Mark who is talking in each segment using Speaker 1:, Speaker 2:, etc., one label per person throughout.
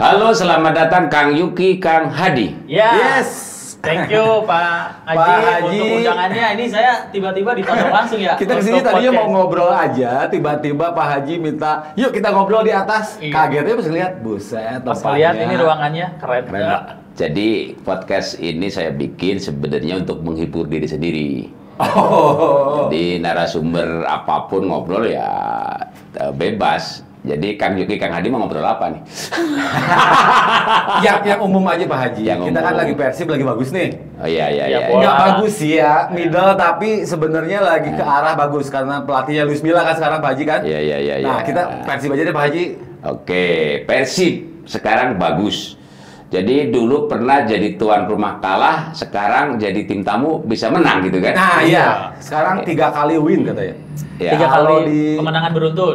Speaker 1: Halo, selamat datang Kang Yuki, Kang Hadi.
Speaker 2: Ya.
Speaker 3: Yes.
Speaker 2: Thank you Pak Haji untuk undangannya. Ini saya tiba-tiba ditodong langsung ya.
Speaker 3: Kita kesini tadinya mau ngobrol aja, tiba-tiba Pak Haji minta, yuk kita ngobrol di atas.
Speaker 2: Iya.
Speaker 3: Kagetnya pas lihat, buset.
Speaker 2: Pas
Speaker 3: tempatnya.
Speaker 2: lihat ini ruangannya keren.
Speaker 3: Keren, Pak.
Speaker 1: Jadi podcast ini saya bikin sebenarnya untuk menghibur diri sendiri.
Speaker 3: Oh.
Speaker 1: Jadi narasumber apapun ngobrol ya bebas. Jadi Kang Yuki, Kang Hadi mau ngobrol apa nih?
Speaker 3: yang umum aja Pak Haji.
Speaker 1: Yang
Speaker 3: Kita kan
Speaker 1: umum.
Speaker 3: lagi Persib lagi bagus nih.
Speaker 1: Oh iya.
Speaker 2: bola.
Speaker 3: Nggak bagus sih ya, middle tapi sebenarnya lagi ke arah bagus karena pelatihnya Luis Milla kan sekarang Pak Haji kan.
Speaker 1: Iya.
Speaker 3: Nah kita Persib aja deh Pak Haji.
Speaker 1: Oke, Persib sekarang bagus. Jadi dulu pernah jadi tuan rumah kalah, sekarang jadi tim tamu bisa menang gitu kan?
Speaker 3: Nah iya, sekarang
Speaker 1: Oke.
Speaker 3: 3 kali win katanya.
Speaker 1: Ya.
Speaker 2: 3
Speaker 3: Kalau
Speaker 2: kali
Speaker 3: di-
Speaker 2: kemenangan beruntun.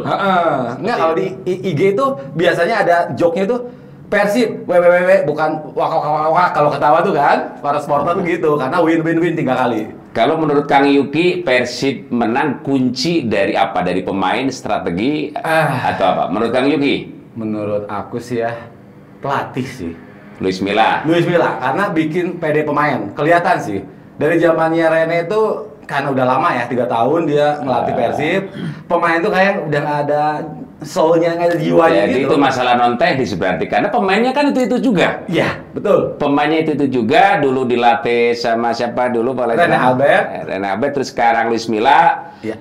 Speaker 3: Enggak, kalau di IG itu biasanya ada joke-nya tuh Persib, www, bukan wak kalau ketawa tuh kan, para supporter tuh gitu, karena win 3 kali.
Speaker 1: Kalau menurut Kang Yuki, Persib menang kunci dari apa? Dari pemain, strategi, atau apa? Menurut Kang Yuki?
Speaker 3: Menurut aku sih ya, pelatih sih.
Speaker 1: Luis Milla.
Speaker 3: Luis Milla, karena bikin PD pemain, kelihatan sih. Dari zamannya Rene itu, karena udah lama ya, 3 tahun dia ngelatih Persib, pemain tuh kayak udah nggak ada soul-nya, nggak ada jiwanya
Speaker 1: Jadi
Speaker 3: gitu.
Speaker 1: itu masalah non teknis berarti, karena pemainnya kan itu juga.
Speaker 3: Iya, betul.
Speaker 1: Pemainnya itu juga, dulu dilatih sama siapa dulu?
Speaker 3: Rene Albert.
Speaker 1: Rene Albert, terus sekarang Luis Milla.
Speaker 3: Iya.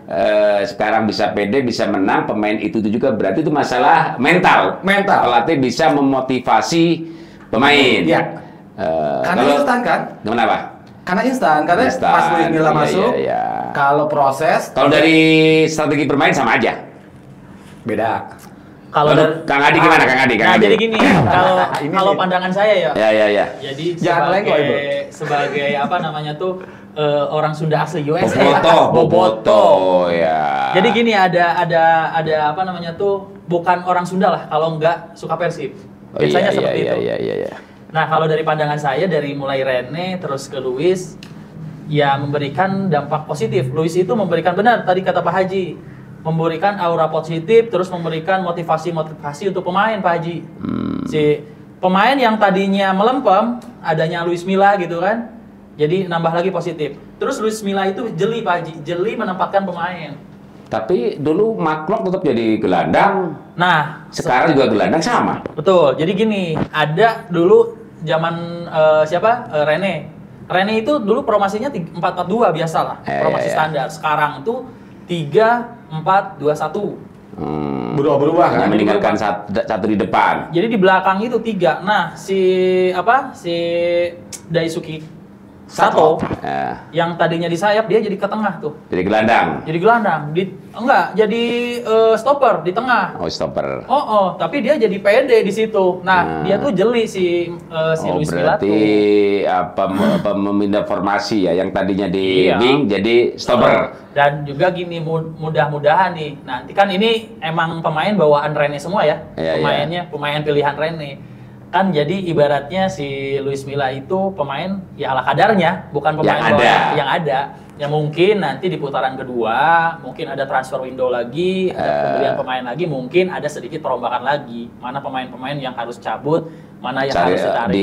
Speaker 1: Sekarang bisa pede, bisa menang, pemain itu juga berarti itu masalah mental.
Speaker 3: Mental.
Speaker 1: Pelatih bisa memotivasi pemain.
Speaker 3: Iya. Karena
Speaker 1: Kalau
Speaker 3: instan kan?
Speaker 1: kenapa?
Speaker 3: Karena instan, karena
Speaker 1: Instan,
Speaker 3: pas Luis Milla
Speaker 1: iya,
Speaker 3: masuk,
Speaker 1: iya.
Speaker 3: kalau proses
Speaker 1: Kalau dari strategi bermain sama aja.
Speaker 3: beda.
Speaker 2: Kalau
Speaker 1: Lalu,
Speaker 2: dari-
Speaker 1: Kang Hadi gimana, Kang Hadi? Kang
Speaker 2: Nah,
Speaker 1: Hadi?
Speaker 2: jadi gini,
Speaker 3: Ini
Speaker 2: kalau
Speaker 3: nih.
Speaker 2: pandangan saya ya.
Speaker 1: Ya.
Speaker 2: Jadi
Speaker 3: Jangan lengkoi, Bro.
Speaker 2: sebagai apa namanya tuh orang Sunda asli USA.
Speaker 1: Boboto, ya.
Speaker 2: Jadi gini ada apa namanya tuh bukan orang Sunda lah kalau nggak suka Persib.
Speaker 1: Oh,
Speaker 2: Biasanya
Speaker 1: iya,
Speaker 2: seperti itu.
Speaker 1: Iya.
Speaker 2: Nah kalau dari pandangan saya dari mulai Rene terus ke Luis ya memberikan dampak positif. Luis itu memberikan benar tadi kata Pak Haji memberikan aura positif terus memberikan motivasi untuk pemain Pak Haji. Si pemain yang tadinya melempem adanya Luis Milla gitu kan. Jadi nambah lagi positif. Terus Luis Milla itu jeli Pak Haji, jeli menempatkan pemain.
Speaker 1: Tapi dulu Maklok tetap jadi gelandang.
Speaker 2: Nah,
Speaker 1: Sekarang juga gelandang sama.
Speaker 2: betul. Jadi gini, ada dulu zaman Rene. Rene itu dulu formasinya 4-4-2 biasa lah, formasi
Speaker 1: Iya.
Speaker 2: standar. Sekarang itu 3-4-2-1.
Speaker 3: Berubah-berubah kan?
Speaker 1: Hanya meninggalkan satu di depan.
Speaker 2: Jadi di belakang itu 3. Nah, si Daisuke Sato
Speaker 1: Ya,
Speaker 2: yang tadinya di sayap dia jadi ke tengah tuh.
Speaker 1: jadi gelandang.
Speaker 2: Jadi gelandang, jadi stopper di tengah.
Speaker 1: Oh, stopper.
Speaker 2: Tapi dia jadi pede di situ. Nah, dia tuh jeli si Luis Milla
Speaker 1: Berarti
Speaker 2: tuh.
Speaker 1: apa memindah formasi ya, yang tadinya di
Speaker 2: Iya.
Speaker 1: wing jadi stopper.
Speaker 2: Dan juga gini mudah-mudahan nih. Nanti kan ini emang pemain bawaan Rene semua ya.
Speaker 1: Iya,
Speaker 2: Pemain pilihan Rene. Kan jadi ibaratnya si Luis Milla itu pemain ya ala kadarnya, bukan pemain
Speaker 1: Yang ada.
Speaker 2: bawaan yang ada. Ya mungkin nanti di putaran kedua mungkin ada transfer window lagi, ada pembelian pemain lagi, mungkin ada sedikit perombakan lagi. Mana pemain-pemain yang harus cabut, mana yang harus ditarik.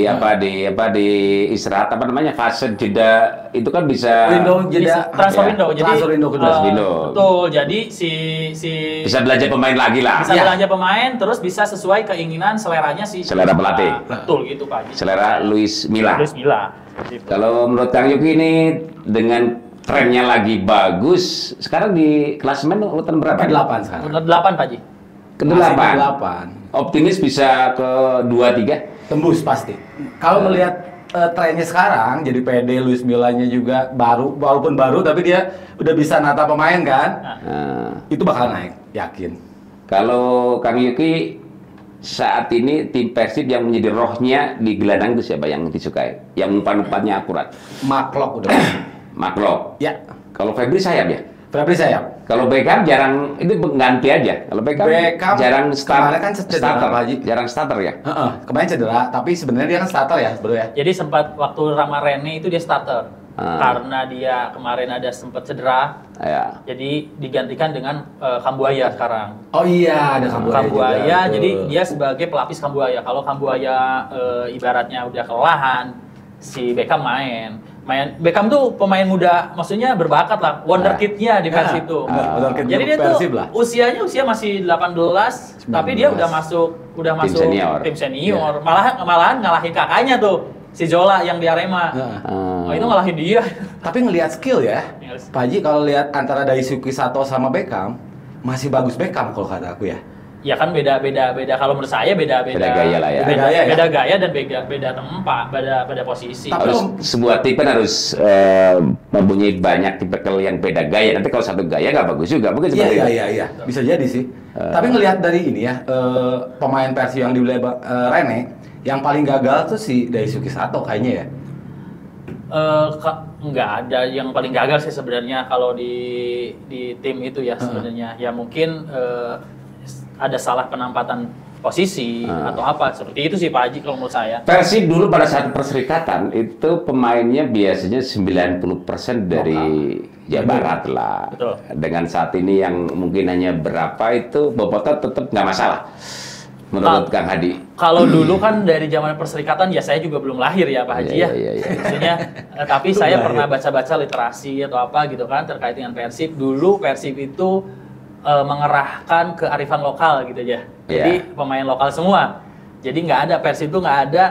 Speaker 1: di istirahat apa namanya, fase jeda itu kan bisa
Speaker 3: Window jeda.
Speaker 2: Transfer
Speaker 1: Ya.
Speaker 2: window. Jadi
Speaker 3: Transfer window kedua.
Speaker 1: Transfer window.
Speaker 2: Betul. Jadi si
Speaker 1: bisa belanja pemain lagi lah.
Speaker 2: bisa
Speaker 3: Ya.
Speaker 2: belanja pemain terus bisa sesuai keinginan seleranya si
Speaker 1: Selera pelatih.
Speaker 2: Betul gitu Pak.
Speaker 1: Selera Luis Milla.
Speaker 2: Luis Milla. Gitu.
Speaker 1: Kalau menurut Kang Yuki ini dengan trennya lagi bagus, sekarang di klasemen urutan berapa?
Speaker 3: Ke-8 sekarang.
Speaker 2: Udah 8 Pak Ji.
Speaker 1: Ke-8.
Speaker 3: Ke-8.
Speaker 1: Optimis bisa ke 2-3?
Speaker 3: Tembus pasti. Kalau melihat trennya sekarang, jadi PD Luis Milla-nya juga baru, walaupun baru tapi dia udah bisa nata pemain kan,
Speaker 1: Nah,
Speaker 3: itu bakal naik, yakin.
Speaker 1: kalau Kang Yuki saat ini tim Persib yang menjadi rohnya di gelandang itu siapa yang disukai? Yang umpan-umpannya akurat?
Speaker 3: Maklok udah pasti.
Speaker 1: Maklok.
Speaker 3: Ya,
Speaker 1: Kalau Febri sayap ya?
Speaker 3: Febri sayap.
Speaker 1: Kalau Beckham jarang, itu ganti aja. Kalau Beckham jarang
Speaker 3: kemarin kan cedera,
Speaker 1: starter,
Speaker 3: Pak Haji.
Speaker 1: jarang starter ya.
Speaker 3: Kemarin cedera, tapi sebenarnya dia kan starter ya, bro ya.
Speaker 2: Jadi sempat waktu Rama Rene itu dia starter. karena dia kemarin ada sempat cedera.
Speaker 1: Ya.
Speaker 2: Jadi digantikan dengan Kambuaya sekarang.
Speaker 3: Oh iya, ada Kambuaya.
Speaker 2: Kambuaya,
Speaker 3: juga.
Speaker 2: jadi dia sebagai pelapis Kambuaya. Kalau Kambuaya ibaratnya udah kelelahan, si Beckham main. Beckham tuh pemain muda, maksudnya berbakat lah, wonderkid-nya di Persib itu.
Speaker 3: Wonderkid
Speaker 2: Jadi dia
Speaker 3: Persib
Speaker 2: tuh
Speaker 3: lah.
Speaker 2: usia masih 18, tapi dia udah masuk
Speaker 1: senior.
Speaker 2: tim senior. Malahan ngalahin kakaknya tuh, si Zola yang di Arema. Oh, itu ngalahin dia.
Speaker 3: Tapi ngelihat skill ya, Pak Haji, kalau lihat antara Daisuke Sato sama Beckham, masih bagus Beckham kalau kata aku ya.
Speaker 2: Ya kan beda kalau menurut saya beda
Speaker 1: gaya lah ya.
Speaker 2: Beda gaya dan beda tempat, beda posisi.
Speaker 1: Sebuah tim kan harus mempunyai banyak tipe yang beda gaya. Nanti kalau satu gaya nggak bagus juga, mungkin seperti itu.
Speaker 3: Iya. Bisa jadi sih. Tapi ngelihat dari ini ya, pemain Persib yang dibeli Rene, yang paling gagal tuh si Daisuke Sato kayaknya ya.
Speaker 2: Nggak ada yang paling gagal sih sebenarnya kalau di tim itu ya sebenarnya. Ya mungkin ada salah penempatan posisi atau apa seperti itu sih Pak Haji kalau menurut saya.
Speaker 1: Persib dulu pada saat perserikatan itu pemainnya biasanya 90% dari Jawa Barat lah.
Speaker 2: Betul.
Speaker 1: Dengan saat ini yang mungkin hanya berapa itu Bobotoh tetap nggak masalah menurut Kang Hadi.
Speaker 2: Kalau dulu kan dari zaman perserikatan ya saya juga belum lahir ya Pak Haji ya. Maksudnya tapi saya pernah baca-baca literasi atau apa gitu kan terkait dengan Persib. Dulu Persib itu mengerahkan kearifan lokal gitu aja. Jadi pemain lokal semua. Jadi nggak ada Persib itu nggak ada.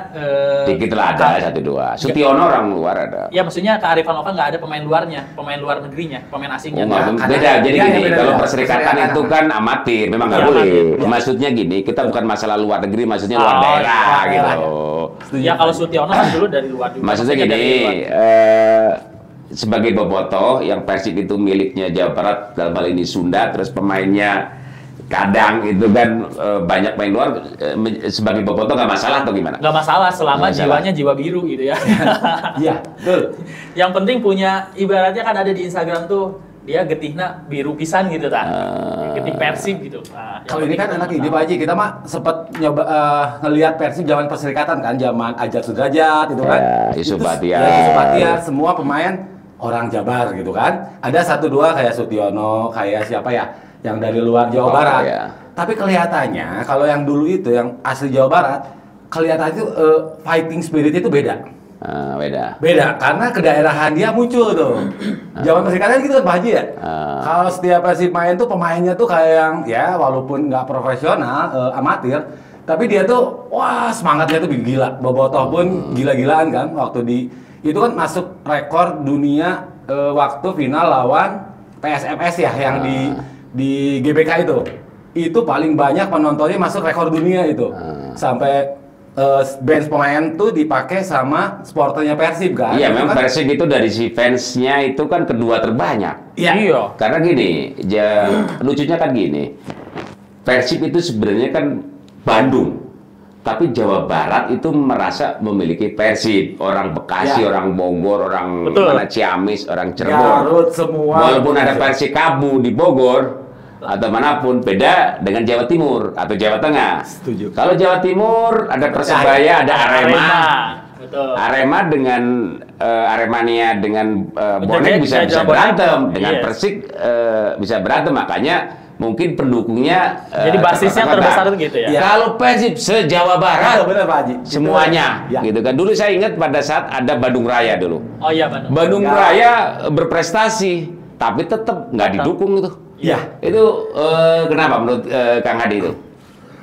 Speaker 1: Dikit lah ada satu dua. Sutiono orang luar ada.
Speaker 2: Ya maksudnya kearifan lokal nggak ada pemain luarnya, pemain luar negerinya, pemain asingnya.
Speaker 1: Beda. Jadi gini, kalau perserikatan itu kan amatir, memang nggak boleh. Maksudnya gini, kita bukan masalah luar negeri, maksudnya luar daerah gitu.
Speaker 2: Ya kalau Sutiono kan dulu dari luar juga.
Speaker 1: Maksudnya gini. Sebagai Bobotoh yang Persib itu miliknya Jawa Barat dalam hal ini Sunda, terus pemainnya kadang itu kan banyak main luar, sebagai Bobotoh nggak masalah atau gimana?
Speaker 2: Nggak masalah selama jiwanya jiwa biru gitu ya.
Speaker 3: Iya, betul.
Speaker 2: Yang penting punya, ibaratnya kan ada di Instagram tuh dia getihna biru pisan gitu kan, getih Persib gitu.
Speaker 3: Kalau ini kan anak ini Pak Haji, kita mah sempat nyoba ngelihat Persib zaman perserikatan kan, zaman Ajat Sudrajat itu kan.
Speaker 1: Yusuf Bahtiar.
Speaker 3: Yusuf Bahtiar, semua pemain orang Jabar gitu kan. Ada satu dua kayak Sutiono, kayak siapa ya, yang dari luar Jawa Barat.
Speaker 1: Ya.
Speaker 3: Tapi kelihatannya kalau yang dulu itu yang asli Jawa Barat, kelihatannya itu fighting spirit itu beda. Beda karena kedaerahan dia muncul tuh. Zaman perserikatan gitu kan Pak Haji ya. Kalau setiap Persib main tuh pemainnya tuh kayak yang ya walaupun nggak profesional, amatir, tapi dia tuh wah semangatnya tuh gila. Bobotoh pun gila-gilaan kan waktu itu kan masuk rekor dunia waktu final lawan PSMS ya yang di GBK itu. Itu paling banyak penontonnya masuk rekor dunia itu. Sampai bench pemain tuh dipakai sama supporternya Persib kan.
Speaker 1: Iya, memang
Speaker 3: kan?
Speaker 1: Persib itu dari si fansnya itu kan kedua terbanyak.
Speaker 2: Iya.
Speaker 1: Karena gini, lucunya kan gini. Persib itu sebenarnya kan Bandung. Tapi Jawa Barat itu merasa memiliki Persib, orang Bekasi, orang Bogor, orang mana Ciamis, orang Cirebon.
Speaker 3: Garut semua.
Speaker 1: Walaupun ada Persikabu di Bogor atau manapun, beda dengan Jawa Timur atau Jawa Tengah.
Speaker 3: Setuju.
Speaker 1: Kalau Jawa Timur ada Persebaya, ada Arema.
Speaker 2: Betul.
Speaker 1: Arema dengan Aremania dengan bonek bisa berantem, dengan Persik bisa berantem, makanya mungkin pendukungnya
Speaker 2: jadi basisnya terbesar itu gitu ya.
Speaker 1: Kalau Persib se-Jawa Barat
Speaker 3: benar Pak Haji.
Speaker 1: semuanya gitu kan. Dulu saya ingat pada saat ada Bandung Raya dulu.
Speaker 2: Oh iya
Speaker 1: Bandung Raya berprestasi tapi tetap nggak didukung itu.
Speaker 3: Iya.
Speaker 1: Itu kenapa menurut Kang Hadi itu?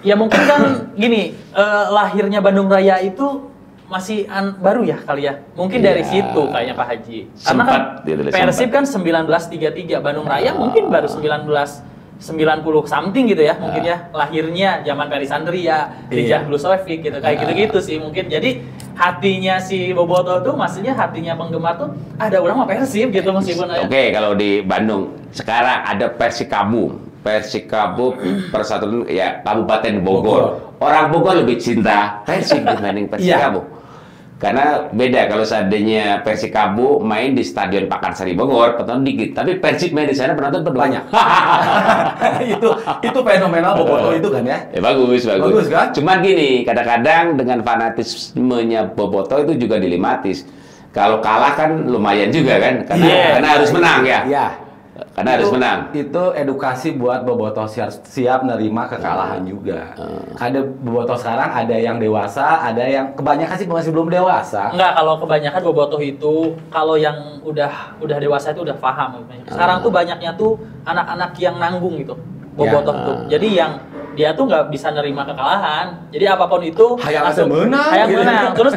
Speaker 2: Ya mungkin kan gini, lahirnya Bandung Raya itu masih baru ya kali ya. Mungkin dari situ kayaknya Pak Haji. Karena kan Persib kan 1933, Bandung Raya mungkin baru 1990 something gitu ya, mungkin ya lahirnya zaman Perisandria, Rijal Blusovic gitu, kayak gitu-gitu sih mungkin. Jadi hatinya si Bobotoh tuh, maksudnya hatinya penggemar tuh ada orang mah Persib gitu meskipun.
Speaker 1: Oke, kalau di Bandung sekarang ada Persikabu Persatuan ya Kabupaten Bogor. Orang Bogor lebih cinta Persib dibanding Persikabu. Karena beda kalau seandainya Persikabu main di Stadion Pakansari Bogor, penonton dikit. Tapi Persib main di sana penonton banyak.
Speaker 3: itu fenomenal Bobotoh itu kan ya?
Speaker 1: Ya bagus
Speaker 3: kan?
Speaker 1: Cuman gini, kadang-kadang dengan fanatismenya Bobotoh itu juga dilematis. Kalau kalah kan lumayan juga kan, karena,
Speaker 2: Iya.
Speaker 1: karena harus menang ya.
Speaker 3: Iya.
Speaker 1: Karena harus menang.
Speaker 3: Itu edukasi buat bobotoh siap nerima kekalahan juga. Ada bobotoh sekarang ada yang dewasa, ada yang kebanyakan sih masih belum dewasa.
Speaker 2: Enggak, kalau kebanyakan bobotoh itu kalau yang udah dewasa itu udah paham. Sekarang tuh banyaknya tuh anak-anak yang nanggung gitu. Bobotoh tuh. Jadi yang dia tuh nggak bisa nerima kekalahan. Jadi apapun itu
Speaker 3: Hayang
Speaker 2: langsung
Speaker 3: menang,
Speaker 2: hayang
Speaker 3: gitu.
Speaker 2: menang. Terus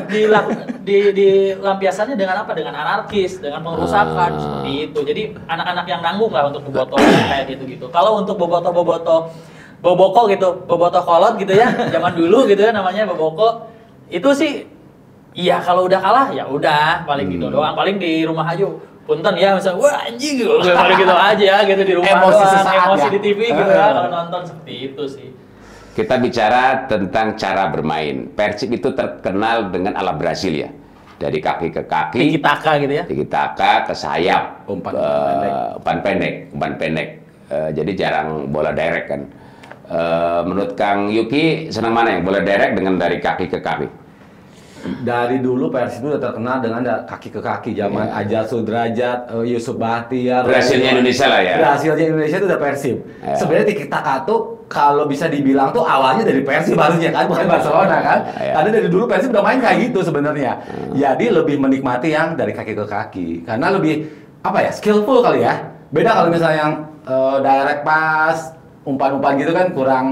Speaker 2: dilampiasannya dengan apa? Dengan anarkis, dengan pengrusakan seperti itu. Jadi anak-anak yang nanggung lah untuk bobotoh kayak gitu-gitu. Kalau untuk bobotoh boboko gitu, bobotoh kolot gitu ya, zaman dulu gitu ya namanya boboko. Itu sih iya kalau udah kalah ya udah paling gitu doang. Paling di rumah aja punten ya misalnya wah anjing gitu paling gitu aja gitu di rumah
Speaker 3: Emosi
Speaker 2: doang,
Speaker 3: sesaat
Speaker 2: emosi
Speaker 3: ya?
Speaker 2: di TV gitu ya kalau nonton seperti itu sih.
Speaker 1: Kita bicara tentang cara bermain. Persib itu terkenal dengan ala Brasil ya. Dari kaki ke kaki,
Speaker 2: Tiki taka gitu ya.
Speaker 1: tiki taka ke sayap,
Speaker 3: Umpan
Speaker 1: umpan pendek. Jadi jarang bola direct kan. Menurut Kang Yuki senang mana yang bola direct dengan dari kaki ke kaki?
Speaker 3: Dari dulu Persib itu udah terkenal dengan kaki ke kaki, zaman Ajat Sudrajat, Yusuf Bahtiar.
Speaker 1: Brasilnya Indonesia lah ya.
Speaker 3: Brasilnya Indonesia itu udah Persib.
Speaker 1: Ya.
Speaker 3: Sebenarnya tiki taka tuh kalau bisa dibilang tuh awalnya dari Persib harusnya kan, bukan Barcelona kan.
Speaker 1: Ya.
Speaker 3: Karena dari dulu Persib udah main kayak gitu sebenarnya. Jadi lebih menikmati yang dari kaki ke kaki, karena lebih apa ya, skillful kali ya. Beda kalau misalnya yang direct pass, umpan-umpan gitu kan kurang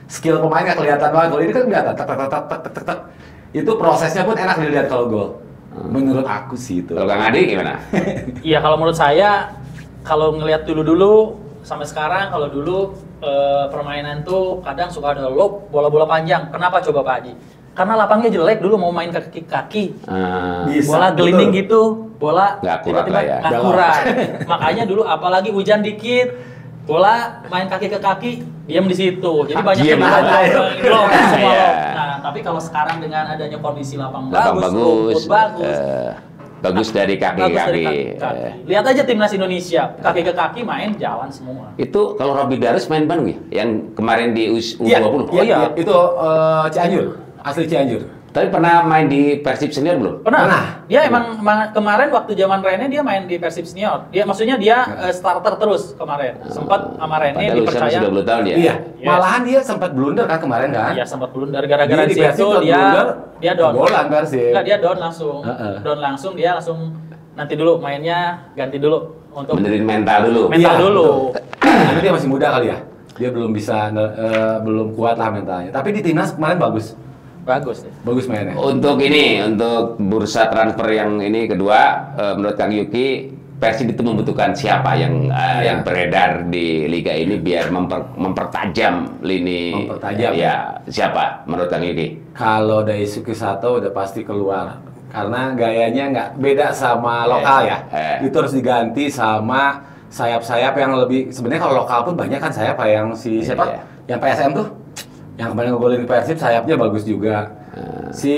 Speaker 3: skill pemain nggak kelihatan banget. Kalau ini kan kelihatan tek tek tek tek tek tek tek. Itu prosesnya pun enak dilihat kalau gol. Menurut aku sih itu.
Speaker 1: Kalau Kang Adi gimana?
Speaker 2: Iya kalau menurut saya kalau ngelihat dulu sampai sekarang kalau dulu permainan tuh kadang suka ada lob bola-bola panjang. Kenapa coba Pak Haji? Karena lapangnya jelek dulu mau main kaki-kaki.
Speaker 3: Bisa,
Speaker 2: Bola gelinding
Speaker 3: betul.
Speaker 2: gitu, bola
Speaker 1: Nggak akurat
Speaker 2: tiba-tiba
Speaker 1: lah ya.
Speaker 2: nggak akurat. Makanya dulu apalagi hujan dikit, bola main kaki ke kaki, diam di situ. Jadi banyak
Speaker 1: Diam
Speaker 2: yang
Speaker 1: aja.
Speaker 2: lob semua
Speaker 1: Iya.
Speaker 2: lob. Nah, tapi kalau sekarang dengan adanya kondisi lapang
Speaker 1: Lapang
Speaker 2: bagus,
Speaker 1: bagus,
Speaker 2: rumput bagus,
Speaker 1: bagus dari kaki ke
Speaker 2: bagus dari
Speaker 1: kaki.
Speaker 2: kaki ke kaki. Lihat aja timnas Indonesia, kaki ke kaki main jalan semua.
Speaker 1: Itu kalau Robby Darus main Bandung ya? Yang kemarin di U20?
Speaker 3: Iya,
Speaker 2: Oh, iya.
Speaker 3: itu Cianjur, asli Cianjur.
Speaker 1: Tapi pernah main di Persib senior belum?
Speaker 2: Pernah.
Speaker 3: Pernah.
Speaker 2: Dia emang kemarin waktu zaman Rene dia main di Persib senior. Dia maksudnya dia starter terus kemarin. Sempat sama Rene
Speaker 1: Padahal usianya
Speaker 2: dipercaya.
Speaker 1: sudah 20 tahun ya?
Speaker 3: Iya,
Speaker 2: Yes.
Speaker 3: malahan dia sempat blunder kan kemarin kan?
Speaker 2: Iya sempat blunder gara-gara
Speaker 3: Dia
Speaker 2: di
Speaker 3: di Persib
Speaker 2: situ
Speaker 3: sempat
Speaker 2: dia
Speaker 3: blunder,
Speaker 2: down.
Speaker 3: kebobolan Persib.
Speaker 2: Enggak, dia down langsung.
Speaker 3: Heeh.
Speaker 2: Down langsung dia langsung nanti dulu mainnya ganti dulu untuk
Speaker 1: Benerin mental dulu.
Speaker 2: mental
Speaker 3: Iya,
Speaker 2: dulu.
Speaker 3: Karena dia masih muda kali ya. Dia belum bisa belum kuat lah mentalnya. Tapi di timnas kemarin bagus.
Speaker 2: Bagus deh.
Speaker 3: Bagus mainnya.
Speaker 1: Untuk ini, untuk bursa transfer yang ini kedua, menurut Kang Yuki, Persib itu membutuhkan siapa yang yang beredar di liga ini biar mempertajam lini.
Speaker 3: Mempertajam.
Speaker 1: Ya, siapa menurut Kang Yuki?
Speaker 3: Kalau dari Suki Sato udah pasti keluar. Karena gayanya nggak beda sama lokal ya. Itu harus diganti sama sayap-sayap yang lebih. Sebenarnya kalau lokal pun banyak kan sayap kayak yang si siapa?
Speaker 1: Iya.
Speaker 3: Yang PSM tuh. Yang kemarin ngegolin di Persib sayapnya bagus juga. Si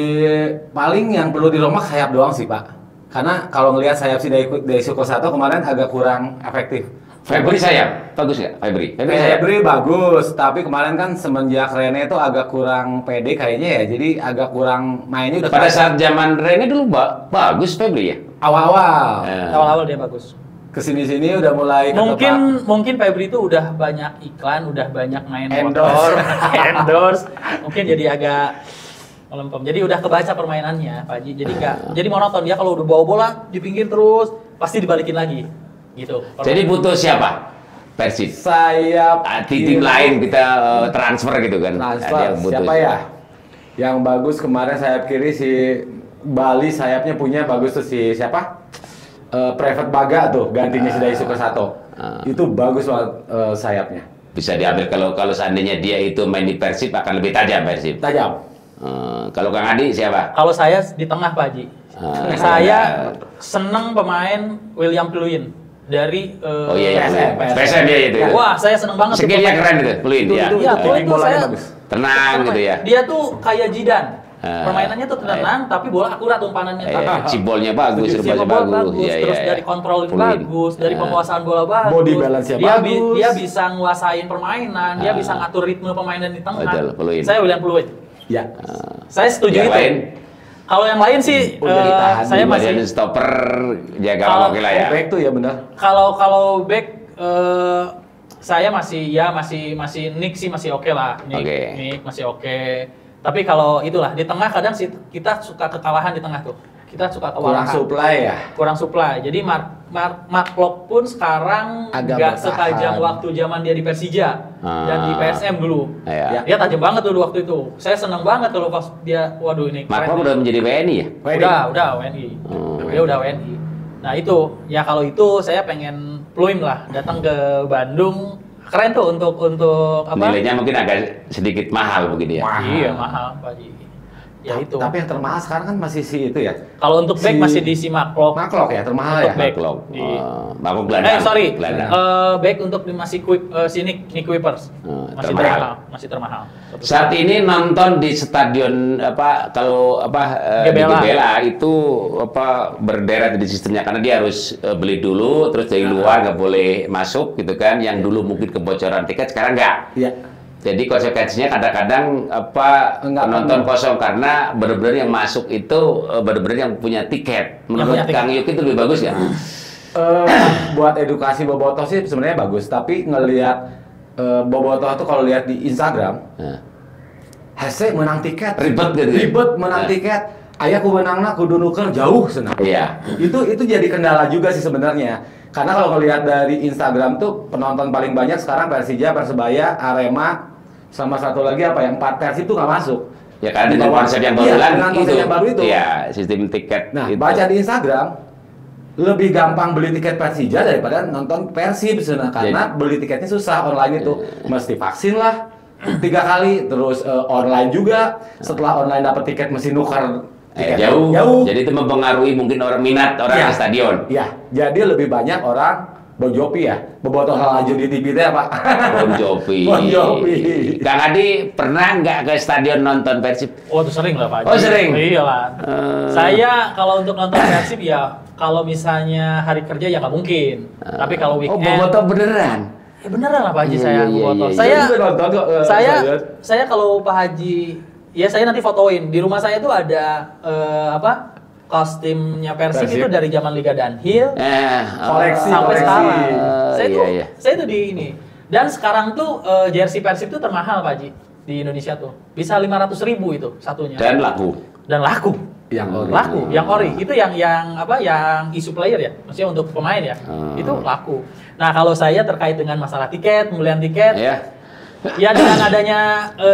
Speaker 3: paling yang perlu dirombak sayap doang sih Pak. Karena kalau ngelihat sayap si Daisuke Sato kemarin agak kurang efektif.
Speaker 1: Febri sayap, bagus nggak? Febri sayap.
Speaker 3: Febri bagus, tapi kemarin kan semenjak Rene itu agak kurang pede kayaknya ya. Jadi agak kurang mainnya udah
Speaker 1: Pada saat zaman Rene dulu bagus Febri ya.
Speaker 3: awal-awal.
Speaker 2: Awal-awal dia bagus.
Speaker 3: Kesini-sini udah mulai
Speaker 2: Mungkin Febri itu udah banyak iklan, udah banyak main
Speaker 3: Endorse.
Speaker 2: motor, endorse. Mungkin jadi agak melempem. Jadi udah kebaca permainannya, Pak Haji. Jadi nggak, jadi monoton dia kalau udah bawa bola di pinggir terus, pasti dibalikin lagi. Gitu.
Speaker 1: Jadi butuh siapa? Persib.
Speaker 3: sayap
Speaker 1: Di tim lain kita transfer gitu kan.
Speaker 3: transfer.
Speaker 1: Ada yang butuh.
Speaker 3: Siapa ya? Yang bagus kemarin sayap kiri si Bali sayapnya punya bagus tuh si siapa? Private Baga tuh gantinya si Daisuke Sato. Itu bagus banget sayapnya.
Speaker 1: Bisa diambil kalau seandainya dia itu main di Persib akan lebih tajam Persib.
Speaker 3: Tajam.
Speaker 1: Kalau Kang Adi siapa?
Speaker 2: Kalau saya di tengah, Pak Haji. Saya seneng pemain William Pluin dari
Speaker 1: Oh iya,
Speaker 3: PSM.
Speaker 1: PSM ya itu. Ya.
Speaker 2: Wah, saya seneng banget. tuh
Speaker 1: Skillnya
Speaker 2: pemain.
Speaker 1: keren itu, Pluin ya.
Speaker 2: Iya, Pluin tuh
Speaker 3: bolanya
Speaker 2: saya
Speaker 3: bagus.
Speaker 1: Tenang gitu ya.
Speaker 2: Dia tuh kayak Zidane. Permainannya tuh tenang, tapi bola akurat umpanannya.
Speaker 1: Cibolnya bagus,
Speaker 2: Sepak
Speaker 1: rupanya
Speaker 2: bola
Speaker 1: bagus.
Speaker 2: bagus,
Speaker 1: Iya,
Speaker 2: terus
Speaker 1: iya.
Speaker 2: dari controlling
Speaker 1: Pluin.
Speaker 2: bagus, dari penguasaan bola bagus.
Speaker 3: Body balance-nya bagus.
Speaker 2: Dia bisa nguasain permainan, dia bisa ngatur ritme permainan di tengah.
Speaker 1: Betul, Pluin.
Speaker 2: Saya William Pluin.
Speaker 3: Ya.
Speaker 2: Saya setuju
Speaker 1: Yang
Speaker 2: itu.
Speaker 1: lain?
Speaker 2: Kalau yang lain sih
Speaker 3: Udah ditahan
Speaker 2: saya
Speaker 1: Di bagian
Speaker 2: masih
Speaker 1: stopper jaga
Speaker 2: Kalau-
Speaker 1: oke lah ya.
Speaker 3: Back tuh ya benar.
Speaker 2: kalau back saya masih Nick sih masih oke lah.
Speaker 1: Oke.
Speaker 2: Nick masih oke. Tapi kalau itulah di tengah kadang sih kita suka kekalahan di tengah tuh. Kita suka
Speaker 3: Kurang
Speaker 2: kewalahan.
Speaker 3: supply ya.
Speaker 2: Kurang supply. Jadi Mark Klok pun sekarang
Speaker 3: Agak
Speaker 2: nggak
Speaker 3: bertahan.
Speaker 2: setajam waktu zaman dia di Persija dan di PSM dulu.
Speaker 1: Iya.
Speaker 2: Dia tajam banget dulu waktu itu. Saya senang banget kalau pas dia, waduh ini
Speaker 1: Marco
Speaker 2: keren nih.
Speaker 1: udah menjadi WNI ya?
Speaker 2: Udah WNI. Dia udah WNI. Nah itu, ya kalau itu saya pengen pluim lah, datang ke Bandung. Keren tuh untuk apa?
Speaker 1: Nilainya mungkin agak sedikit mahal mungkin ya.
Speaker 2: Iya mahal Pak Haji. Ya itu.
Speaker 3: Tapi yang termahal sekarang kan masih si itu ya.
Speaker 2: Kalau untuk back
Speaker 3: si-
Speaker 2: masih di si Mark
Speaker 3: Maklok ya, termahal
Speaker 2: Untuk
Speaker 3: ya.
Speaker 2: back.
Speaker 1: Klok.
Speaker 2: Di-
Speaker 1: Marco gelandang.
Speaker 2: sorry.
Speaker 1: Gelandang.
Speaker 2: Back untuk masih si Nick Kuipers. Masih
Speaker 1: termahal.
Speaker 2: termahal. Masih termahal.
Speaker 1: Saat ini nonton di stadion kalau di
Speaker 2: GBLA.
Speaker 1: GBLA itu berderet di sistemnya karena dia harus beli dulu terus dari luar nggak boleh masuk gitu kan, yang dulu mungkin kebocoran tiket sekarang nggak.
Speaker 3: Iya.
Speaker 1: Jadi konsekuensinya kadang-kadang
Speaker 3: Enggak
Speaker 1: penonton
Speaker 3: penuh.
Speaker 1: kosong karena benar-benar yang masuk itu benar-benar yang punya tiket. Menurut
Speaker 2: punya tiket.
Speaker 1: Kang Yuki itu lebih bagus ya?
Speaker 3: Buat edukasi Bobotoh sih sebenarnya bagus, tapi ngelihat Bobotoh tuh kalau lihat di Instagram,
Speaker 1: Nah,
Speaker 3: hese menang tiket,
Speaker 1: Ribet gitu ya?
Speaker 3: ribet menang
Speaker 1: Nah.
Speaker 3: tiket, ayah ku menangna kudu nuker jauh senang.
Speaker 1: Iya.
Speaker 3: Itu jadi kendala juga sih sebenarnya. Karena kalau ngelihat dari Instagram tuh penonton paling banyak sekarang Persija, Persebaya, Arema, sama satu lagi apa yang 4 Persib tuh nggak masuk.
Speaker 1: Ya karena
Speaker 3: Di
Speaker 1: dengan
Speaker 3: bawah-
Speaker 1: konsep yang baru
Speaker 3: Iya,
Speaker 1: kan
Speaker 3: dengan konsep yang baru itu.
Speaker 1: Iya, sistem tiket
Speaker 3: Nah,
Speaker 1: itu.
Speaker 3: baca di Instagram lebih gampang beli tiket Persija daripada nonton Persib sebenarnya, karena beli tiketnya susah online itu, mesti vaksin lah 3 kali, terus online juga, setelah online dapat tiket mesti nukar tiket
Speaker 1: jauh. Jadi itu mempengaruhi mungkin minat orang
Speaker 3: Iya.
Speaker 1: ke stadion.
Speaker 3: Iya, jadi lebih banyak orang Bon Jovi ya, Bobotoh lanjut di TV teh Pak.
Speaker 1: Bon Jovi.
Speaker 3: Bon Jovi.
Speaker 1: Kang Adi pernah nggak ke stadion nonton Persib?
Speaker 2: Oh, itu sering lah Pak Haji.
Speaker 1: Oh, sering?
Speaker 2: Iya lah. Saya kalau untuk nonton Persib ya, kalau misalnya hari kerja ya nggak mungkin. Tapi kalau
Speaker 1: Oh,
Speaker 2: weekend,
Speaker 1: Bobotoh beneran.
Speaker 2: ya beneran lah Pak Haji
Speaker 1: Iya,
Speaker 2: saya
Speaker 1: iya,
Speaker 2: Bobotoh.
Speaker 1: iya,
Speaker 2: Saya
Speaker 3: Juga nonton kok,
Speaker 2: saya kalau Pak Haji, ya saya nanti fotoin. Di rumah saya tuh ada kostumnya Persib
Speaker 3: Persib.
Speaker 2: itu dari zaman Liga Dunhill
Speaker 3: Koleksi,
Speaker 2: sampai
Speaker 3: koleksi.
Speaker 2: sekarang. Saya
Speaker 1: Iya,
Speaker 2: tuh
Speaker 1: iya.
Speaker 2: saya tuh di ini. Dan sekarang tuh jersey Persib tuh termahal Pak Haji di Indonesia tuh. Bisa 500.000 itu satunya.
Speaker 1: Dan laku.
Speaker 2: Dan laku.
Speaker 3: Yang ori.
Speaker 2: Laku, yang ori. Itu yang isu player ya. Maksudnya untuk pemain ya. Itu laku. Nah, kalau saya terkait dengan masalah tiket, pembelian tiket,
Speaker 1: Ya.
Speaker 2: ya dengan adanya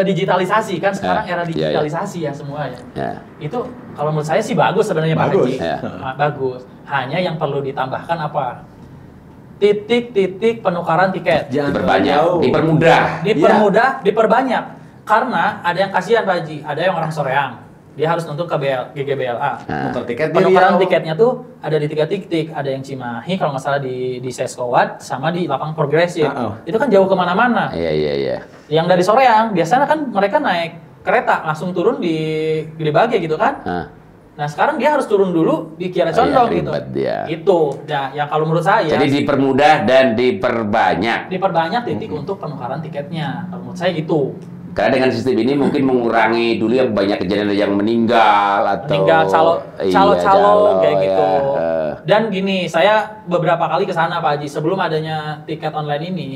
Speaker 2: digitalisasi kan sekarang era
Speaker 1: Iya, iya.
Speaker 2: digitalisasi ya semua ya.
Speaker 1: Ya.
Speaker 2: Itu kalau menurut saya sih bagus sebenarnya Pak
Speaker 3: Bagus.
Speaker 2: Haji.
Speaker 1: Ya.
Speaker 2: Bagus. Hanya yang perlu ditambahkan apa? Titik-titik penukaran tiket.
Speaker 3: Jangan
Speaker 1: Diperbanyak,
Speaker 3: jauh.
Speaker 1: dipermudah.
Speaker 2: Dipermudah, diperbanyak. Karena ada yang kasihan Pak Haji, ada yang orang Soreang. Dia harus nonton ke GGBLA.
Speaker 1: Nah,
Speaker 3: Nuker tiket di
Speaker 2: Penukaran
Speaker 3: Riau.
Speaker 2: tiketnya tuh ada di 3 titik, ada yang Cimahi kalau nggak salah di Seskowat sama di Lapang Progresif. Itu kan jauh kemana-mana.
Speaker 1: iya, iya, iya.
Speaker 2: Yang dari Soreang biasanya kan mereka naik kereta langsung turun di Gede Bage gitu kan. Nah sekarang dia harus turun dulu di Kiara Condong gitu.
Speaker 1: ribet dia.
Speaker 2: Itu, ya yang kalau menurut saya
Speaker 1: Jadi dipermudah dan diperbanyak.
Speaker 2: diperbanyak titik untuk penukaran tiketnya. Kalau menurut saya gitu.
Speaker 1: Karena dengan sistem ini mungkin mengurangi dulu yang banyak kejadian yang meninggal atau
Speaker 2: Meninggal calo kayak
Speaker 1: ya.
Speaker 2: gitu. Dan gini, saya beberapa kali ke sana Pak Haji sebelum adanya tiket online ini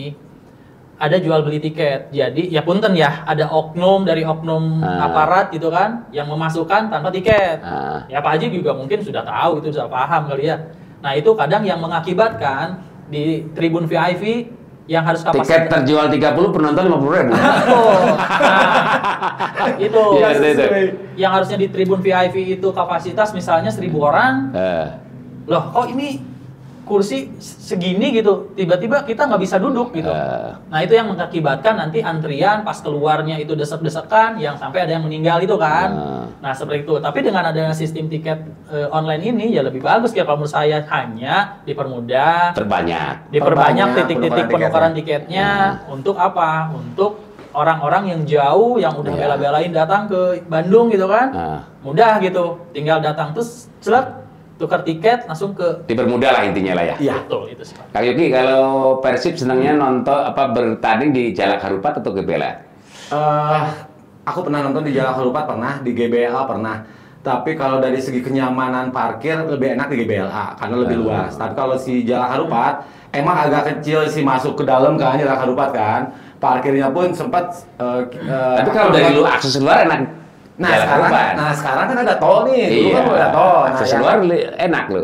Speaker 2: ada jual beli tiket. Jadi ya punten ya, ada oknum dari oknum aparat gitu kan yang memasukkan tanpa tiket. Ya Pak Haji juga mungkin sudah tahu itu, sudah paham kali ya. Nah, itu kadang yang mengakibatkan di tribun VIP yang harus
Speaker 1: Tiket
Speaker 2: kapasitas
Speaker 1: terjual 30, penonton 50 ribu.
Speaker 2: itu
Speaker 1: Iya, itu.
Speaker 2: yang harusnya di tribun VIP itu kapasitas misalnya 1.000 orang. Loh, kok ini kursi segini gitu, tiba-tiba kita nggak bisa duduk gitu. Nah, itu yang mengakibatkan nanti antrian pas keluarnya itu desek-desekan, yang sampai ada yang meninggal itu kan. Nah, seperti itu. Tapi dengan adanya sistem tiket online ini ya lebih bagus ya kalau menurut saya, hanya dipermudah,
Speaker 1: Terbanyak.
Speaker 2: diperbanyak
Speaker 3: Perbanyak
Speaker 2: titik-titik
Speaker 3: penukaran
Speaker 2: penukaran tiketnya. Untuk apa? Untuk orang-orang yang jauh yang udah
Speaker 1: Iya.
Speaker 2: bela-belain datang ke Bandung gitu kan. Mudah gitu. Tinggal datang terus celek tukar tiket langsung ke
Speaker 1: Dipermudah lah intinya lah ya.
Speaker 3: Iya.
Speaker 2: betul itu sih Pak.
Speaker 1: Kang Yuki, kalau Persib senangnya nonton bertanding di Jalak Harupat atau GBLA?
Speaker 3: Aku pernah nonton di Jalan Harupat, pernah di GBLA, pernah. Tapi kalau dari segi kenyamanan parkir lebih enak di GBLA karena lebih luas. Tapi kalau si Jalan Harupat emang agak kecil sih masuk ke dalam kan Jalan Harupat kan. Parkirnya pun sempat
Speaker 1: Tapi kalau dari lu akses luar enak.
Speaker 3: Sekarang kan ada tol nih. Dulu kan udah ada tol.
Speaker 1: Akses luar enak lu.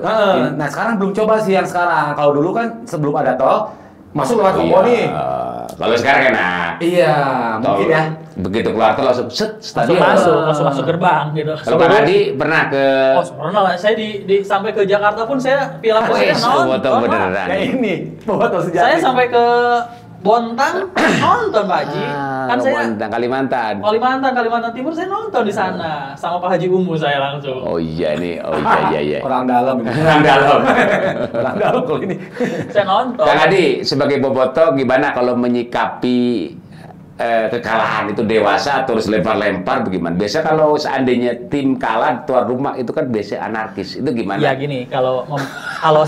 Speaker 3: Nah, sekarang belum coba sih yang sekarang. Kalau dulu kan sebelum ada tol masuk lewat Kombo nih.
Speaker 1: Kalau sekarang enak.
Speaker 3: Iya, mungkin ya.
Speaker 1: Begitu keluar tol langsung stadion.
Speaker 2: Langsung masuk gerbang gitu.
Speaker 1: Kalau Bang Adi pernah ke
Speaker 2: pernah lah. Saya sampai ke Jakarta pun saya film saya nonton.
Speaker 3: Kayak ini, foto sejati.
Speaker 2: Saya sampai ke Bontang nonton Pak Haji. Kan saya
Speaker 1: Kalimantan
Speaker 2: Timur saya nonton di sana sama Pak Haji Umu saya langsung.
Speaker 1: Oh iya.
Speaker 3: Orang dalam ini. Orang dalam kalau ini.
Speaker 2: Saya nonton.
Speaker 1: Kang Adi sebagai bobotoh gimana kalau menyikapi kekalahan itu dewasa terus lempar-lempar bagaimana? Biasa kalau seandainya tim kalah tuan rumah itu kan biasa anarkis. Itu gimana?
Speaker 2: Ya gini, kalau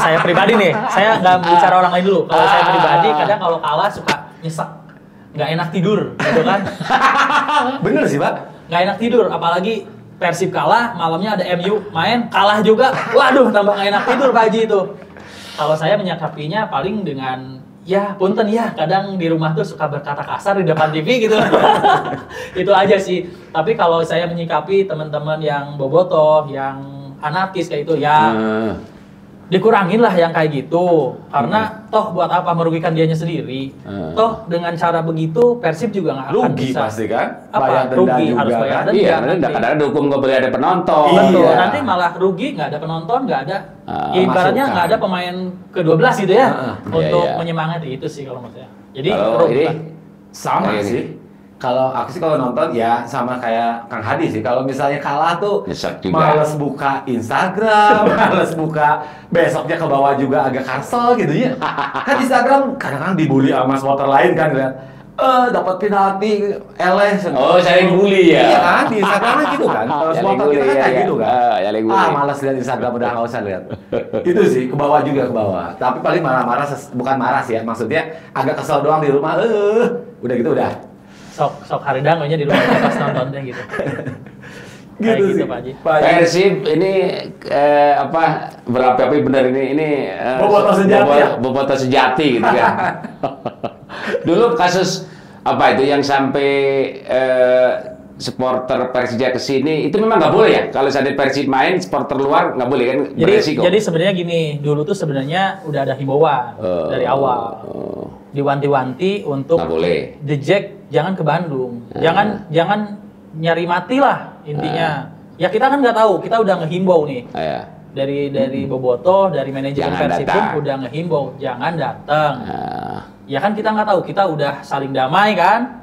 Speaker 2: saya pribadi nih, saya nggak bicara orang lain dulu. Kalau saya pribadi kadang kalau kalah suka nyesek, nggak enak tidur, gitu kan?
Speaker 3: Bener sih Pak.
Speaker 2: Nggak enak tidur, apalagi Persib kalah, malamnya ada MU main kalah juga. Waduh, tambah nggak enak tidur Pak Haji itu. Kalau saya menyikapinya paling dengan ya punten ya, kadang di rumah tuh suka berkata kasar di depan TV gitu. Itu aja sih. Tapi kalau saya menyikapi teman-teman yang bobotoh, yang anarkis kayak itu ya dikurangin lah yang kayak gitu. Karena toh buat apa merugikan dianya sendiri. Toh dengan cara begitu Persib juga nggak akan
Speaker 3: rugi
Speaker 2: bisa.
Speaker 3: Pasti kan?
Speaker 2: Apa?
Speaker 3: Bayar denda
Speaker 2: Rugi,
Speaker 3: juga
Speaker 2: harus bayar
Speaker 3: kan?
Speaker 2: denda.
Speaker 1: Iya, kadang-kadang dukung nggak boleh ada penonton.
Speaker 2: Betul,
Speaker 3: Iya.
Speaker 2: nanti malah rugi, nggak ada penonton, nggak ada, ya ibaratnya
Speaker 3: masukan.
Speaker 2: nggak ada pemain ke-12 gitu ya, untuk
Speaker 1: Iya.
Speaker 2: menyemangati itu sih kalau menurut saya. Jadi
Speaker 1: Kalau
Speaker 2: rugi
Speaker 1: ini
Speaker 2: lah.
Speaker 3: Sama
Speaker 1: Kayak
Speaker 3: sih. Kalau aku sih kalau nonton ya sama kayak Kang Hadi sih. Kalau misalnya kalah tuh
Speaker 1: Nyesek juga.
Speaker 3: males buka Instagram, males buka besoknya ke bawah juga agak kasel gitu ya. Kan Instagram kadang-kadang dibully sama supporter lain kan lihat dapat penalti eleh.
Speaker 1: Oh, saling bully ya.
Speaker 3: Iya kan di Instagram kan gitu kan. Kalau
Speaker 1: Saling
Speaker 3: supporter
Speaker 1: bully,
Speaker 3: kita kan
Speaker 1: iya,
Speaker 3: kayak
Speaker 1: iya.
Speaker 3: gitu kan.
Speaker 1: Saling bully.
Speaker 3: Malas lihat Instagram udah nggak usah lihat. Itu sih ke bawah juga ke bawah. Tapi paling marah-marah bukan marah sih ya. Maksudnya agak kesel doang di rumah. Udah gitu udah.
Speaker 2: Sok haridang di rumah pas nontonnya gitu. Kayak
Speaker 3: Gitu
Speaker 2: gitu
Speaker 3: sih.
Speaker 2: Pak Haji.
Speaker 1: Persib ini berapi-api bener ini
Speaker 3: Bobotoh sejati ya?
Speaker 1: bobotoh sejati gitu kan. Dulu kasus apa itu yang sampai supporter Persija ke sini itu memang nggak boleh ya? Kalau seandainya Persib main, supporter luar nggak boleh kan? Beresiko.
Speaker 2: Jadi sebenarnya gini, dulu tuh sebenarnya udah ada himbauan dari awal. Diwanti-wanti untuk
Speaker 1: nggak boleh.
Speaker 2: The Jack jangan ke Bandung, jangan nyari mati lah intinya. Ya kita kan nggak tahu, kita udah ngehimbau nih
Speaker 1: Ya.
Speaker 2: dari bobotoh, dari manajemen
Speaker 1: Jangan
Speaker 2: Persib pun
Speaker 1: datang.
Speaker 2: udah ngehimbau jangan datang. Ya kan kita nggak tahu, kita udah saling damai kan.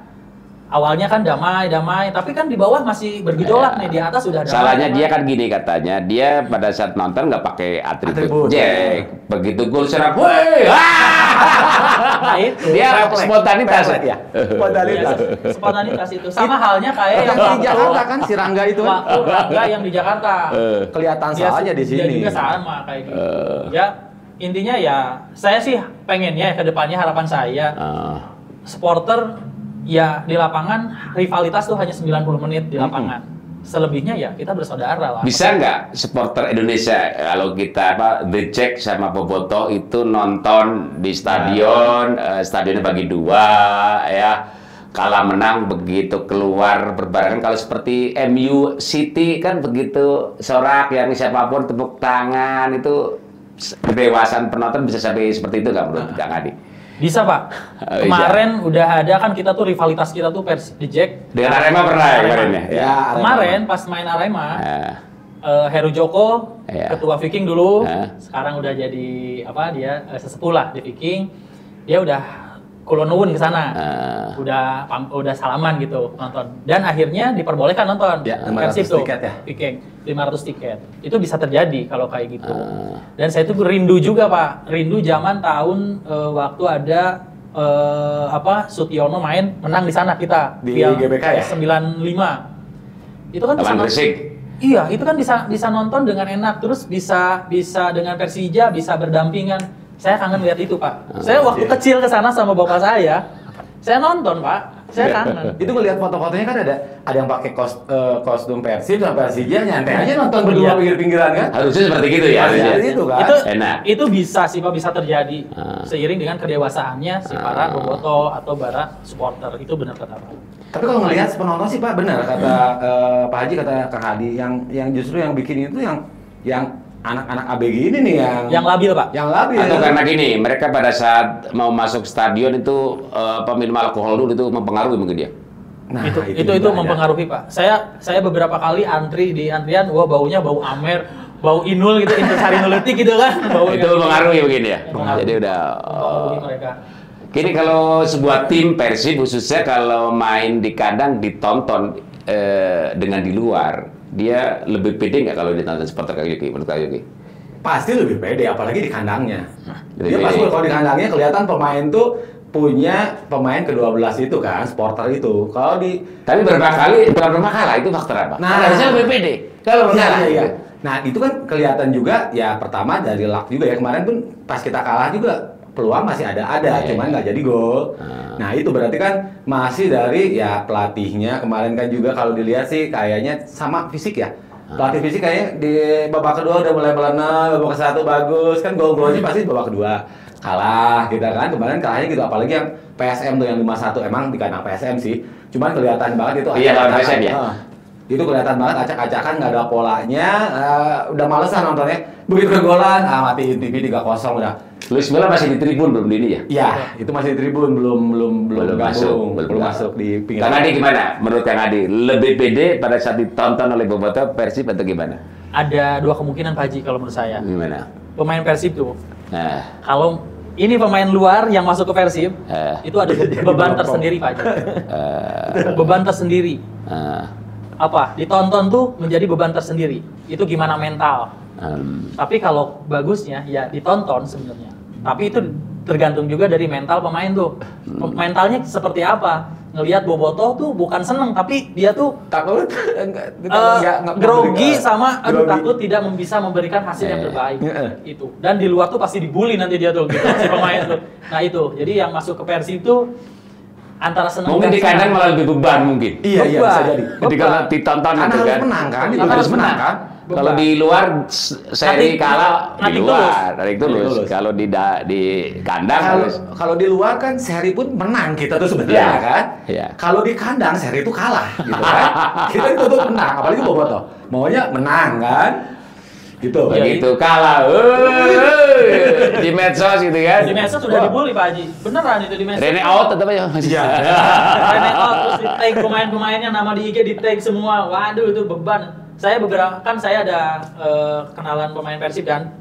Speaker 2: Awalnya kan damai, tapi kan di bawah masih bergejolak nih, di atas sudah damai.
Speaker 1: Salahnya dia kan gini katanya, dia pada saat nonton nggak pakai atribut Jack. Begitu gol serang, woi,
Speaker 2: Nah itu.
Speaker 1: dia spontanitas
Speaker 3: ya. Spontanitas.
Speaker 2: Ya, spontanitas itu sama halnya kayak yang
Speaker 3: Yang di Jakarta kan si Rangga itu kan.
Speaker 2: waktu Rangga yang di Jakarta.
Speaker 3: Kelihatan
Speaker 2: Dia
Speaker 3: salahnya di
Speaker 2: dia
Speaker 3: sini.
Speaker 2: juga sama kayak gitu. Ya intinya ya saya sih pengennya ke depannya harapan saya supporter ya di lapangan rivalitas tuh hanya 90 menit di lapangan. Selebihnya ya kita bersaudara lah.
Speaker 1: Bisa nggak supporter Indonesia kalau kita The Jack sama Bobotoh itu nonton di stadion, stadionnya bagi dua ya, kalah menang begitu keluar berbarengan. Kalau seperti MU City kan begitu sorak yang siapapun tepuk tangan itu kedewasaan penonton bisa sampai seperti itu nggak menurut Kang Adi?
Speaker 2: Bisa Pak. Kemarin udah ada kan kita tuh rivalitas kita tuh The Jack
Speaker 1: Dengan Arema pernah ya kemarin ya?
Speaker 3: Ya,
Speaker 2: kemarin pas main Arema Heru Joko, ketua Viking dulu, sekarang udah jadi apa dia sesepuh lah di Viking. Dia udah kulonuwun ke sana, udah salaman gitu nonton. Dan akhirnya diperbolehkan nonton.
Speaker 3: Ya, 500
Speaker 2: Persib tuh,
Speaker 3: tiket ya?
Speaker 2: Viking 500 tiket. Itu bisa terjadi kalau kayak gitu. Dan saya tuh rindu juga Pak, rindu zaman tahun waktu ada Sutiono main menang di sana kita
Speaker 3: Di GBK ya?
Speaker 2: 95. Itu kan bisa
Speaker 1: Taman Gresik.
Speaker 2: Iya, itu kan bisa nonton dengan enak, terus bisa dengan Persija bisa berdampingan. Saya kangen lihat itu, Pak. Saya waktu kecil ke sana sama bapak saya nonton, Pak. Saya kangen.
Speaker 3: Itu ngelihat foto-fotonya kan ada yang pakai kostum Persib sama Persija nyantai aja nonton berdua pinggir-pinggiran kan?
Speaker 1: Harusnya seperti itu ya. Harusnya.
Speaker 3: Itu kan.
Speaker 1: Enak.
Speaker 2: Itu bisa sih Pak, bisa terjadi seiring dengan kedewasaannya si para bobotoh atau para supporter. Itu benar kata Pak.
Speaker 3: Tapi kalau ngelihat penonton sih Pak benar kata Pak Haji, kata Kang Hadi, yang justru yang bikin itu yang anak-anak ABG ini nih
Speaker 2: yang labil Pak.
Speaker 3: Yang labil.
Speaker 1: Atau karena gini, mereka pada saat mau masuk stadion itu minum alkohol dulu itu mempengaruhi mungkin dia.
Speaker 2: Nah, itu mempengaruhi Pak. Saya beberapa kali antri di antrian, wah baunya bau Amer, bau Inul gitu, Intisari Nuletik gitu kan.
Speaker 1: Itu mempengaruhi mungkin ya. Jadi udah.
Speaker 2: Mereka.
Speaker 1: Kini kalau sebuah tim Persib khususnya kalau main di kandang ditonton dengan di luar, dia lebih pede nggak kalau ditonton supporter Kang Yuki? Menurut Kang Yuki?
Speaker 3: Pasti lebih pede, apalagi di kandangnya.
Speaker 1: Lebih
Speaker 3: Dia
Speaker 1: pede.
Speaker 3: pasti kalau di kandangnya kelihatan pemain tuh punya pemain ke-12 itu kan, supporter itu. Kalau di
Speaker 1: Tapi berapa kali kalah itu faktor apa?
Speaker 3: Nah,
Speaker 1: harusnya lebih pede. Kalau kalah.
Speaker 3: iya. Nah, itu kan kelihatan juga ya pertama dari luck juga ya. Kemarin pun pas kita kalah juga peluang masih ada, cuman nggak jadi gol. Nah, itu berarti kan masih dari ya pelatihnya. Kemarin kan juga kalau dilihat sih kayaknya sama fisik ya. Pelatih fisik kayaknya di babak kedua udah mulai melena, babak ke-1 bagus. Kan gol-golnya pasti babak kedua kalah gitu kan. Kemarin kalahnya gitu, apalagi yang PSM tuh yang 5-1 emang di kandang PSM sih. Cuman kelihatan banget itu
Speaker 1: Iya, lawan PSM ya.
Speaker 3: Itu kelihatan banget acak-acakan, nggak ada polanya, udah malesan nontonnya. Begitu kegolan, matiin TV 3-0 udah.
Speaker 1: Luis Milla masih di tribun belum di ini ya?
Speaker 3: Iya, itu masih di tribun, belum masuk di pinggir.
Speaker 1: Kang Adi gimana? Menurut Kang Adi, lebih pede pada saat ditonton oleh bobotoh Persib atau gimana?
Speaker 2: Ada dua kemungkinan Pak Haji kalau menurut saya.
Speaker 1: Gimana?
Speaker 2: Pemain Persib tuh,
Speaker 1: Nah,
Speaker 2: kalau ini pemain luar yang masuk ke Persib, itu ada beban tersendiri Pak Haji. Beban tersendiri. Apa? Ditonton tuh menjadi beban tersendiri. Itu gimana mental. Tapi kalau bagusnya ya ditonton sebenarnya. Tapi itu tergantung juga dari mental pemain tuh. Mentalnya seperti apa? Ngelihat bobotoh tuh bukan seneng, tapi dia tuh
Speaker 3: takut
Speaker 2: grogi sama takut tidak bisa memberikan hasil yang terbaik. Itu. Dan di luar tuh pasti dibully nanti dia tuh gitu, si pemain tuh. Nah itu. Jadi yang masuk ke Persib tuh antara seneng
Speaker 1: mungkin di kandang malah lebih beban mungkin.
Speaker 3: Iya, bisa jadi.
Speaker 1: Jadi kalau ditonton
Speaker 3: Karena
Speaker 1: gitu
Speaker 3: harus
Speaker 1: kan.
Speaker 3: menang kan, itu
Speaker 2: Karena
Speaker 3: harus menang kan.
Speaker 1: Kalau di luar seri kalah di
Speaker 2: nanti
Speaker 1: luar, narik tulus.
Speaker 3: Tulus.
Speaker 1: Kalau di kandang harus
Speaker 3: Kalau di luar kan seri pun menang kita tuh sebenarnya
Speaker 1: Iya.
Speaker 3: kan.
Speaker 1: Iya.
Speaker 3: Kalau di kandang seri itu kalah gitu kan. Kita itu tuh menang, apalagi bobotoh. Maunya menang kan. Gitu.
Speaker 1: begitu kalah. Di medsos gitu kan.
Speaker 2: di medsos sudah dibully Pak Haji. Beneran itu di medsos.
Speaker 1: Rene out tetap aja masih.
Speaker 3: Iya.
Speaker 2: Rene out terus di tag pemain-pemainnya, nama di IG di tag semua. Waduh itu beban. Saya ada kenalan pemain Persib kan.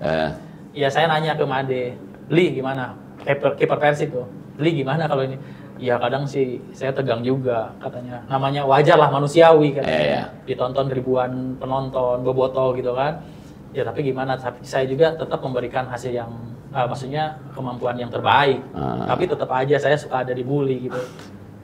Speaker 2: Ya saya nanya ke Made, Li gimana? Kiper Persib tuh. Li gimana kalau ini? Ya kadang sih saya tegang juga katanya. Namanya wajar lah, manusiawi katanya.
Speaker 1: Iya.
Speaker 2: Ditonton ribuan penonton, bobotoh gitu kan. Ya tapi gimana? Tapi saya juga tetap memberikan hasil yang maksudnya kemampuan yang terbaik. Tapi tetap aja saya suka ada dibully gitu.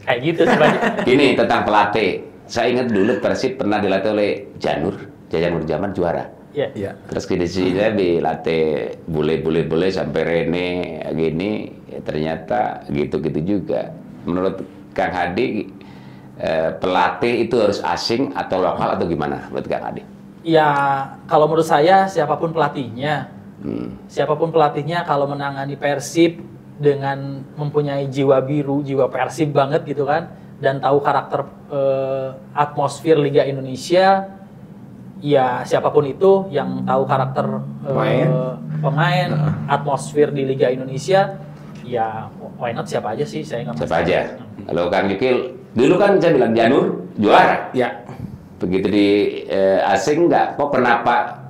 Speaker 2: Kayak gitu sebenarnya.
Speaker 1: Gini tentang pelatih. Saya ingat dulu Persib pernah dilatih oleh Jajan Nurjaman juara.
Speaker 2: Iya.
Speaker 1: Terus di sini dilatih bule sampai Rene gini, ya ternyata gitu-gitu juga. Menurut Kang Hadi, pelatih itu harus asing atau lokal atau gimana? Menurut Kang Hadi?
Speaker 2: Ya kalau menurut saya siapapun pelatihnya kalau menangani Persib dengan mempunyai jiwa biru, jiwa Persib banget gitu kan. Dan tahu karakter atmosfer Liga Indonesia, ya siapapun itu yang tahu karakter pemain, atmosfer di Liga Indonesia, ya why not, siapa aja sih, saya nggak
Speaker 1: Siapa aja? Kalau Kang Yukil, dulu kan saya bilang Janur juara.
Speaker 3: Ya.
Speaker 1: Begitu di asing nggak, kok kenapa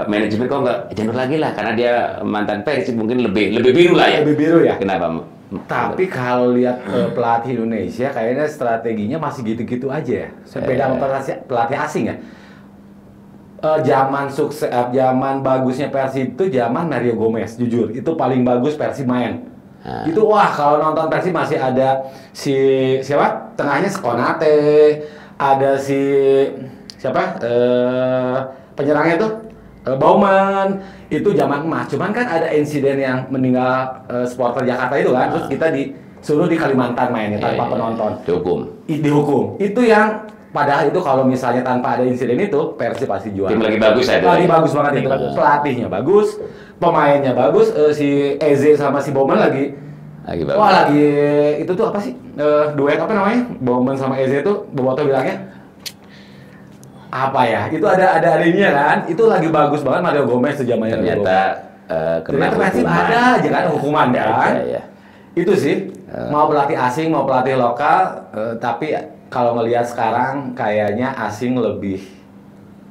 Speaker 1: manajemen kok nggak Janur lagi lah? Karena dia mantan Persib mungkin lebih biru lah ya.
Speaker 3: Lebih biru ya.
Speaker 1: Kenapa?
Speaker 3: Tapi kalau lihat pelatih Indonesia kayaknya strateginya masih gitu-gitu aja ya. Beda sama pelatih asing ya. Zaman bagusnya Persib itu zaman Mario Gomez, jujur. Itu paling bagus Persib main. Itu wah, kalau nonton Persib masih ada siapa? Tengahnya Konate, ada siapa? Penyerangnya tuh Bauman. Itu zaman emas. Cuman kan ada insiden yang meninggal supporter Jakarta itu kan. Terus kita suruh di Kalimantan mainnya tanpa
Speaker 1: Iya.
Speaker 3: penonton.
Speaker 1: Dihukum.
Speaker 3: Dihukum. Itu yang padahal itu kalau misalnya tanpa ada insiden itu Persib pasti juara.
Speaker 1: Tim lagi bagus ya itu.
Speaker 3: Lagi bagus banget
Speaker 2: Tim
Speaker 3: itu.
Speaker 2: bagus.
Speaker 3: Pelatihnya bagus, pemainnya bagus, si Eze sama si Bowman lagi
Speaker 1: bagus.
Speaker 3: wah lagi itu tuh apa sih? Duet apa namanya? Bowman sama Eze tuh Boboto bilangnya apa ya? Itu ada ininya kan. Itu lagi bagus banget Mario Gomez tuh zamannya.
Speaker 1: Ternyata kena
Speaker 3: Ternyata Persib
Speaker 1: hukuman.
Speaker 3: ada aja kan hukuman kan.
Speaker 1: Iya.
Speaker 3: Itu sih mau pelatih asing mau pelatih lokal tapi kalau ngelihat sekarang kayaknya asing lebih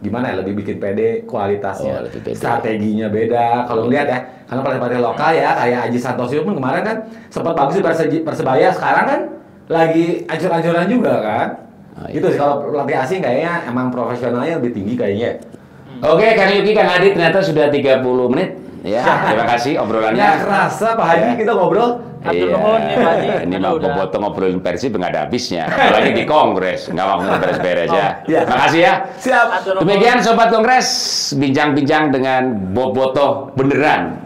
Speaker 3: gimana ya lebih bikin pede kualitasnya,
Speaker 1: lebih pede.
Speaker 3: strateginya beda. Kalau ngelihat ya karena pelatih lokal ya kayak Aji Santoso pun kemarin kan sempat bagus di Persebaya, sekarang kan lagi ancur-ancuran juga kan.
Speaker 1: Iya.
Speaker 3: Itu sih kalau pelatih asing kayaknya emang profesionalnya lebih tinggi kayaknya.
Speaker 1: Oke, Kang Yuki, Kang Adi ternyata sudah 30 menit. Ya, terima kasih obrolannya.
Speaker 3: Ya kerasa Pak Haji
Speaker 1: Ya.
Speaker 3: kita ngobrol.
Speaker 2: Atur nuhun ya Pak Haji.
Speaker 1: Ini
Speaker 2: Kita
Speaker 1: mau
Speaker 2: udah-
Speaker 1: Boboto ngobrolin Persib nggak ada habisnya. Apalagi di Kongres, nggak mau beres-beres ya.
Speaker 3: Iya.
Speaker 1: Terima kasih ya.
Speaker 3: Siap.
Speaker 2: Atur nuhun.
Speaker 1: Demikian Sobat Kongres, bincang-bincang dengan Boboto beneran.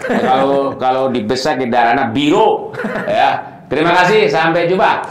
Speaker 1: Kalau dibesak di darahnya biru. Ya. Terima kasih, sampai jumpa.